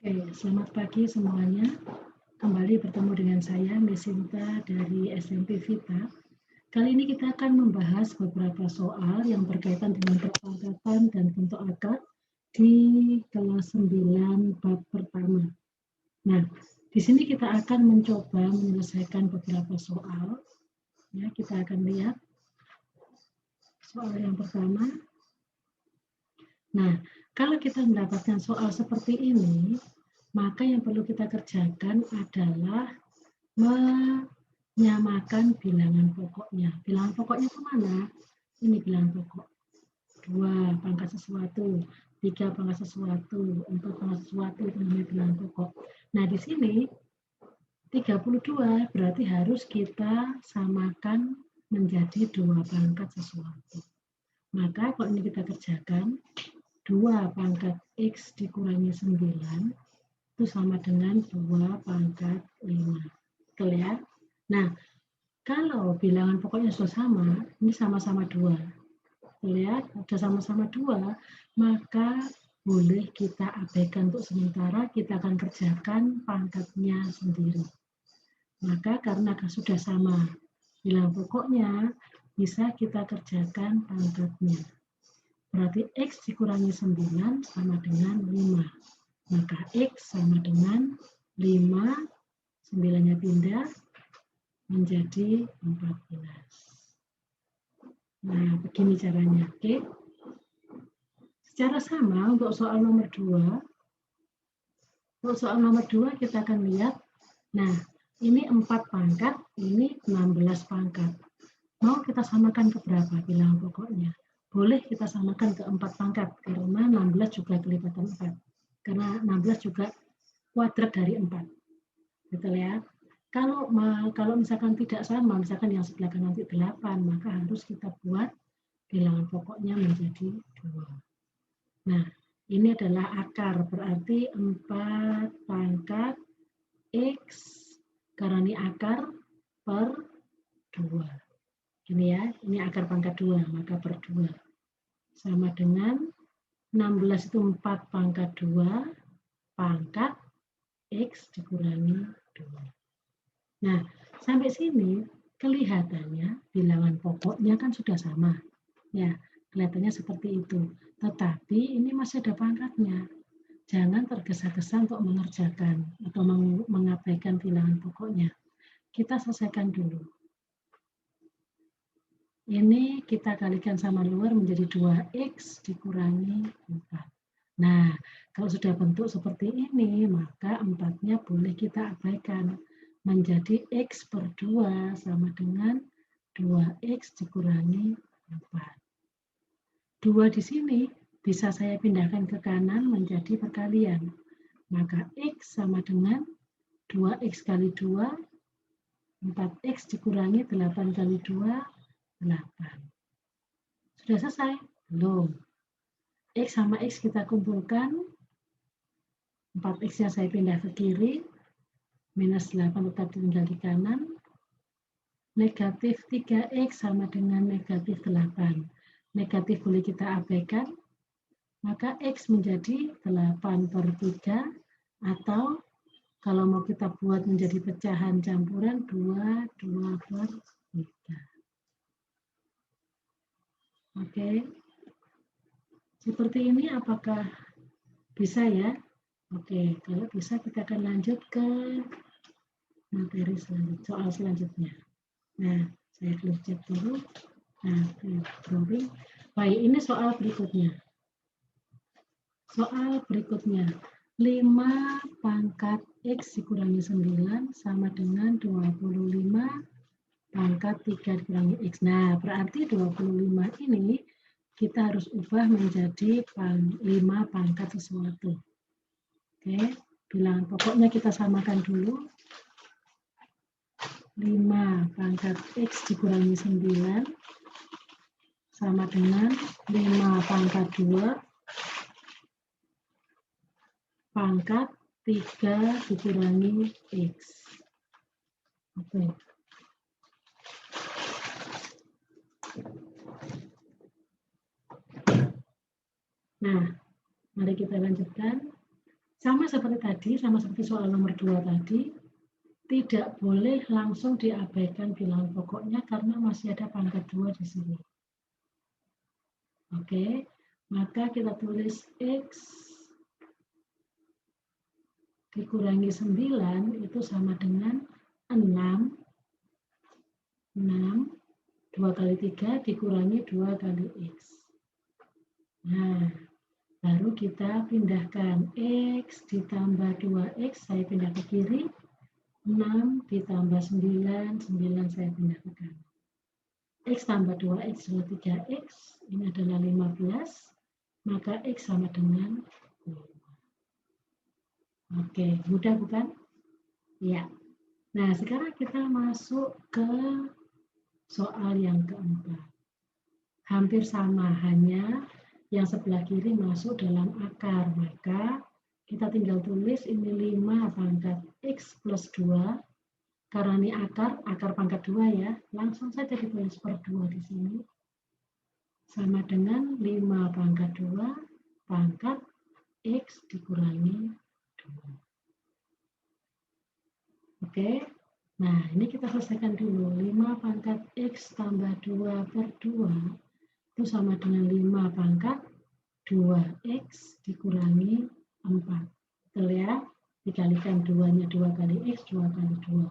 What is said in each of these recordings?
Oke, selamat pagi semuanya. Kembali bertemu dengan saya, Miss Sinta dari SMP Vita. Kali ini kita akan membahas beberapa soal yang berkaitan dengan perpangkatan dan bentuk akar di kelas 9 bab pertama. Nah, di sini kita akan mencoba menyelesaikan beberapa soal. Ya, kita akan lihat soal yang pertama. Nah, kalau kita mendapatkan soal seperti ini, maka yang perlu kita kerjakan adalah menyamakan bilangan pokoknya. Bilangan pokoknya ke mana? Ini bilangan pokok. 2 pangkat sesuatu, 3 pangkat sesuatu, 4 pangkat sesuatu, itu namanya bilangan pokok. Nah, di sini 32 berarti harus kita samakan menjadi 2 pangkat sesuatu. Maka kalau ini kita kerjakan, 2 pangkat X dikurangi 9 itu sama dengan 2 pangkat 5. Betul ya? Nah, kalau bilangan pokoknya sudah sama, ini sama-sama 2. Lihat, sudah sama-sama 2, maka boleh kita abaikan untuk sementara, kita akan kerjakan pangkatnya sendiri. Maka karena sudah sama bilangan pokoknya, bisa kita kerjakan pangkatnya. Berarti X dikurangi 9 sama dengan 5. Maka X sama dengan 5, 9-nya pindah, menjadi 14. Nah, begini caranya, oke? Secara sama untuk soal nomor 2, untuk soal nomor 2 kita akan lihat, nah, ini 4 pangkat, ini 16 pangkat. Mau kita samakan ke berapa bilangan pokoknya? Boleh kita samakan ke 4 pangkat, karena 16 juga kelipatan 4. Karena 16 juga kuadrat dari 4. Betul ya? Kalau misalkan tidak sama, misalkan yang sebelah kanan nanti 8, maka harus kita buat bilangan pokoknya menjadi 2. Nah, ini adalah akar, berarti 4 pangkat X, karena ini akar per 2. Ini ya, ini akar pangkat 2, maka per 2. Sama dengan 16 itu 4 pangkat 2, pangkat X dikurangi 2. Nah, sampai sini kelihatannya bilangan pokoknya kan sudah sama. Ya, kelihatannya seperti itu. Tetapi ini masih ada pangkatnya. Jangan tergesa-gesa untuk mengerjakan atau mengabaikan bilangan pokoknya. Kita selesaikan dulu. Ini kita kalikan sama luar menjadi 2X dikurangi 4. Nah, kalau sudah bentuk seperti ini, maka 4-nya boleh kita abaikan. Menjadi X per 2 sama dengan 2X dikurangi 4. 2 di sini bisa saya pindahkan ke kanan menjadi perkalian. Maka X sama dengan 2X kali 2, 4X dikurangi 8 kali 2, 8. Sudah selesai? Belum. X sama X kita kumpulkan, 4X-nya saya pindah ke kiri, minus 8 tetap tinggal di kanan, negatif 3X sama dengan negatif 8. Negatif boleh kita abaikan, maka X menjadi 8 per 3, atau kalau mau kita buat menjadi pecahan campuran, 2 per 3. Oke, seperti ini apakah bisa ya? Oke, kalau bisa kita akan lanjut ke materi selanjutnya, soal selanjutnya. Nah, saya close chat dulu. Nah, drawing. Baik, ini soal berikutnya. Soal berikutnya, 5 pangkat X dikurangi 9 sama dengan 25 pangkat 3 dikurangi X. Nah, berarti 25 ini kita harus ubah menjadi 5 pangkat sesuatu. Oke, bilangan pokoknya kita samakan dulu. 5 pangkat X dikurangi 9 sama dengan 5 pangkat 2 pangkat 3 dikurangi X. Oke. Nah, mari kita lanjutkan. Sama seperti tadi, sama seperti soal nomor 2 tadi, tidak boleh langsung diabaikan bilangan pokoknya karena masih ada pangkat 2 di sini. Oke, maka kita tulis X dikurangi 9 itu sama dengan 6, 2 kali 3 dikurangi 2 kali X. Nah, baru kita pindahkan X ditambah 2X, saya pindah ke kiri. 6 ditambah 9, 9 saya pindah ke kanan. X tambah 2X adalah 3X, ini adalah 15, maka X sama dengan 5. Oke, mudah bukan? Ya. Nah, sekarang kita masuk ke soal yang keempat. Hampir sama, hanya yang sebelah kiri masuk dalam akar, maka kita tinggal tulis ini 5 pangkat X plus 2, karena ini akar pangkat 2 ya, langsung saja ditulis per 2 di sini, sama dengan 5 pangkat 2 pangkat X dikurangi 2. Oke, nah ini kita selesaikan dulu, 5 pangkat X tambah 2 per 2, itu sama dengan 5 pangkat 2X dikurangi 4. Betul ya? Dikalikan 2-nya 2 kali X, 2 kali 2.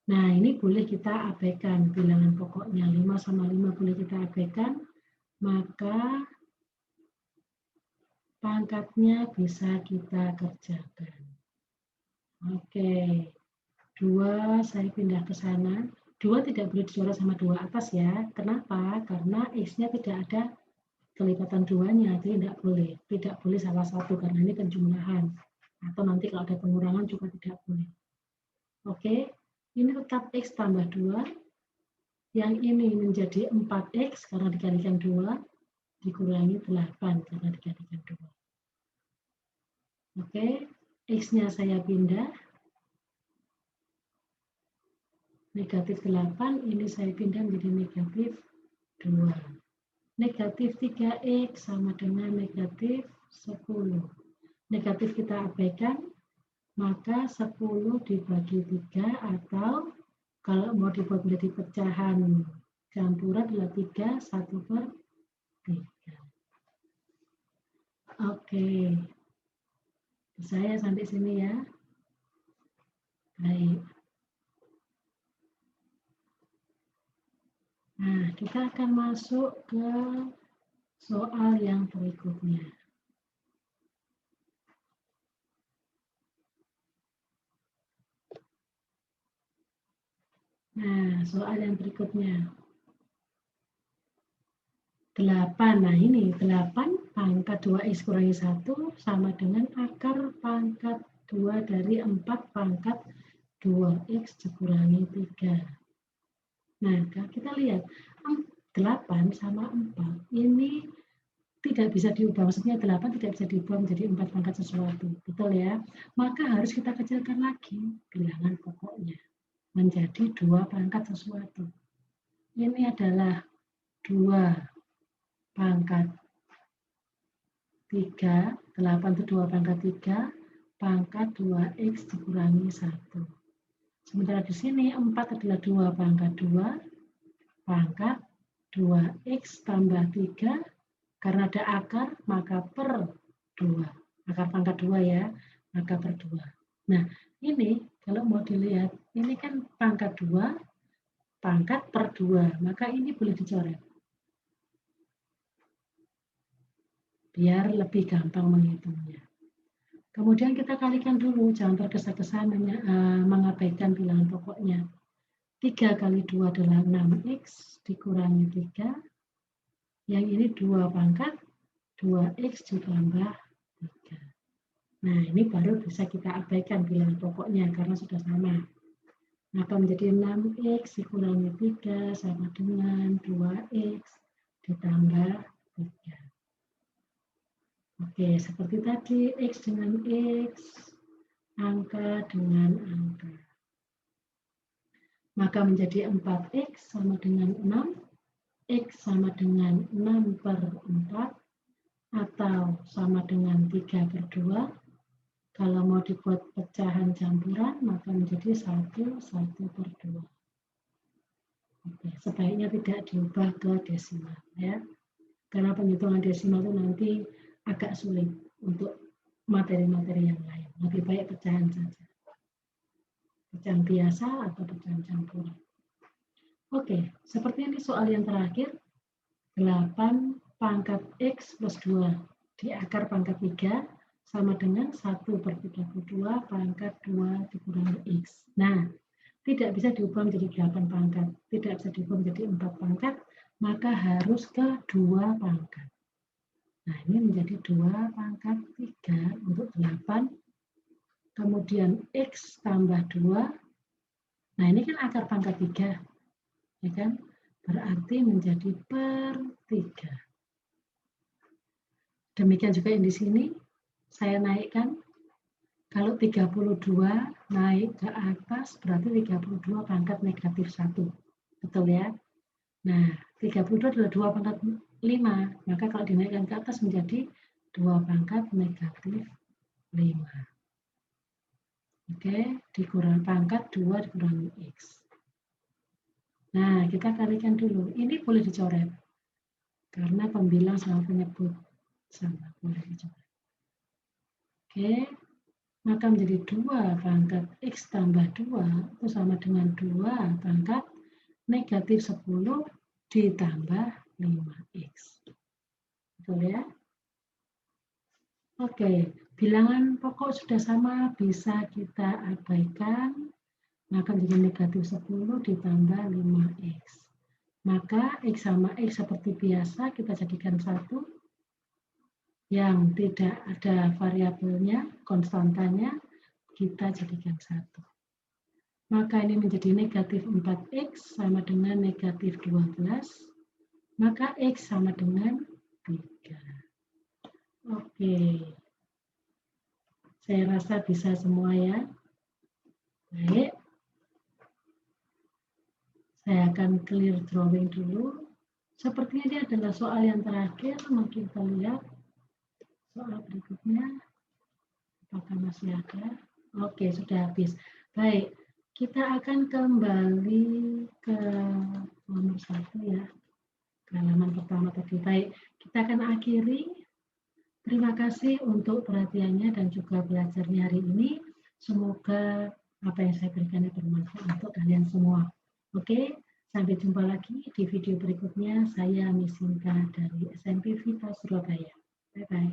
Nah, ini boleh kita abaikan bilangan pokoknya. 5 sama 5 boleh kita abaikan, maka pangkatnya bisa kita kerjakan. Oke, 2 saya pindah ke sana. 2 tidak boleh dicoret sama 2 atas ya. Kenapa? Karena X-nya tidak ada kelipatan 2-nya, jadi tidak boleh salah satu karena ini penjumlahan. Atau nanti kalau ada pengurangan juga tidak boleh. Oke, ini tetap X tambah 2. Yang ini menjadi 4X karena dikalikan 2, dikurangi 8 karena dikalikan 2. Oke, X-nya saya pindah. Negatif 8, ini saya pindah menjadi negatif 2. Negatif 3X sama dengan negatif 10. Negatif kita abaikan, maka 10 dibagi 3 atau kalau mau dibuat menjadi pecahan campuran adalah 3, 1 per 3. Oke, saya sampai sini ya. Baik. Nah, kita akan masuk ke soal yang berikutnya. Nah, soal yang berikutnya. 8. Nah, ini 8 pangkat 2X kurangi 1 sama dengan akar pangkat 2 dari 4 pangkat 2X dikurangi 3. Nah, kita lihat 8 sama 4 ini tidak bisa diubah, maksudnya 8 tidak bisa diubah menjadi 4 pangkat sesuatu, betul ya? Maka harus kita kecilkan lagi bilangan pokoknya menjadi 2 pangkat sesuatu. Ini adalah 2 pangkat 3, 8 itu 2 pangkat 3, pangkat 2X dikurangi 1. Sementara di sini 4 adalah 2 pangkat 2, pangkat 2X tambah 3, karena ada akar, maka per 2. Akar pangkat 2 ya, maka per 2. Nah, ini kalau mau dilihat, ini kan pangkat 2, pangkat per 2, maka ini boleh dicoret. Biar lebih gampang menghitungnya. Kemudian kita kalikan dulu, jangan tergesa-gesa mengabaikan bilangan pokoknya. 3 kali 2 adalah 6X dikurangi 3. Yang ini 2 pangkat 2X ditambah 3. Nah, ini baru bisa kita abaikan bilangan pokoknya karena sudah sama. Maka menjadi 6X dikurangi 3 sama dengan 2X ditambah 3. Oke, seperti tadi, X dengan X, angka dengan angka. Maka menjadi 4X sama dengan 6, X sama dengan 6 per 4, atau sama dengan 3 per 2, Kalau mau dibuat pecahan campuran, maka menjadi 1/2. Oke, sebaiknya tidak diubah ke desimal ya. Karena penghitungan desimal itu nanti agak sulit untuk materi-materi yang lain. Lebih baik pecahan saja. Pecahan biasa atau pecahan campuran. Oke, seperti ini soal yang terakhir. 8 pangkat X plus 2 di akar pangkat 3 sama dengan 1/32 pangkat 2 dikurangi X. Nah, tidak bisa diubah menjadi 8 pangkat, tidak bisa diubah menjadi 4 pangkat, maka harus ke 2 pangkat. Nah, ini menjadi 2 pangkat 3 untuk 8, kemudian X tambah 2, nah ini kan akar pangkat 3, ya kan? Berarti menjadi per 3. Demikian juga yang di sini, saya naikkan. Kalau 32 naik ke atas, berarti 32 pangkat negatif 1. Betul ya? Nah, 32 adalah 2 pangkat 5. Maka kalau dinaikkan ke atas menjadi 2 pangkat negatif 5. Oke, dikurangi pangkat 2 dikurangi X. Nah, kita kalikan dulu. Ini boleh dicoret. Karena pembilang sama penyebut sama, boleh dicoret. Oke, maka menjadi 2 pangkat X tambah 2 itu sama dengan 2 pangkat negatif 10 ditambah 5X. Betul ya? Oke, bilangan pokok sudah sama, bisa kita abaikan. Maka menjadi negatif 10 ditambah 5X. Maka X sama X seperti biasa kita jadikan 1. Yang tidak ada variabelnya, konstantanya, kita jadikan 1. Maka ini menjadi negatif 4X sama dengan negatif 12. Maka X sama dengan 3. Oke. Saya rasa bisa semua ya. Baik. Saya akan clear drawing dulu. Sepertinya ini adalah soal yang terakhir. Mungkin kita lihat soal berikutnya. Apakah masih ada? Oke, sudah habis. Baik, kita akan kembali ke nomor 1 ya. Ke halaman pertama tadi. Baik, kita akan akhiri. Terima kasih untuk perhatiannya dan juga belajarnya hari ini. Semoga apa yang saya berikan bermanfaat untuk kalian semua. Oke, sampai jumpa lagi di video berikutnya. Saya Miss Sinta dari SMP Vita Surabaya. Bye-bye.